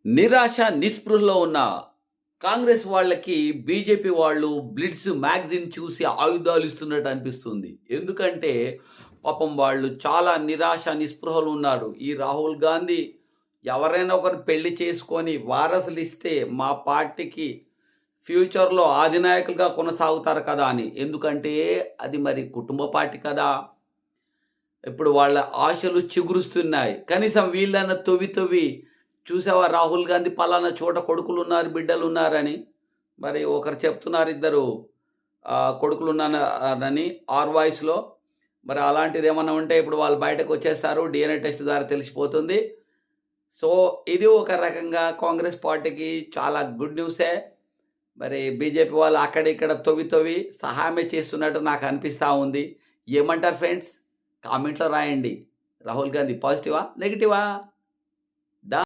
నిరాశ, నిస్పృహలో ఉన్న కాంగ్రెస్ వాళ్ళకి బీజేపీ వాళ్ళు బ్లిట్జ్ మ్యాగజైన్ చూసి ఆయుధాలు ఇస్తున్నట్టు అనిపిస్తుంది. ఎందుకంటే పాపం వాళ్ళు చాలా నిరాశ, నిస్పృహలో ఉన్నారు. ఈ రాహుల్ గాంధీ ఎవరైనా ఒకరు పెళ్లి చేసుకొని వారసులిస్తే మా పార్టీకి ఫ్యూచర్‌లో అధినాయకులుగా కొనసాగుతారు కదా అని. ఎందుకంటే అది మరి కుటుంబ పార్టీ కదా! ఇప్పుడు వాళ్ళ ఆశలు చిగురుస్తున్నాయి. కనీసం వీళ్ళన్నా తొవ్వి తొవ్వి చూసావా రాహుల్ గాంధీ పలానా చోట కొడుకులున్నారు, బిడ్డలున్నారని. మరి ఒకరు చెప్తున్నారు ఇద్దరు కొడుకులున్నారని ఆర్ వాయిస్‌లో. మరి అలాంటిదేమన్నా ఉంటే ఇప్పుడు వాళ్ళు బయటకొచ్చేస్తారు. డీఎన్ఏ టెస్ట్ ద్వారా తెలిసిపోతుంది. సో, ఇది ఒక రకంగా కాంగ్రెస్ పార్టీకి చాలా గుడ్ న్యూసే. మరి బీజేపీ వాళ్ళు అక్కడ ఇక్కడ తొవ్వి తొవ్వి సహాయమే చేస్తున్నట్టు నాకు అనిపిస్తా ఉంది. ఏమంటారు ఫ్రెండ్స్? కామెంట్‌లో రాయండి. రాహుల్ గాంధీ పాజిటివా? నెగెటివా?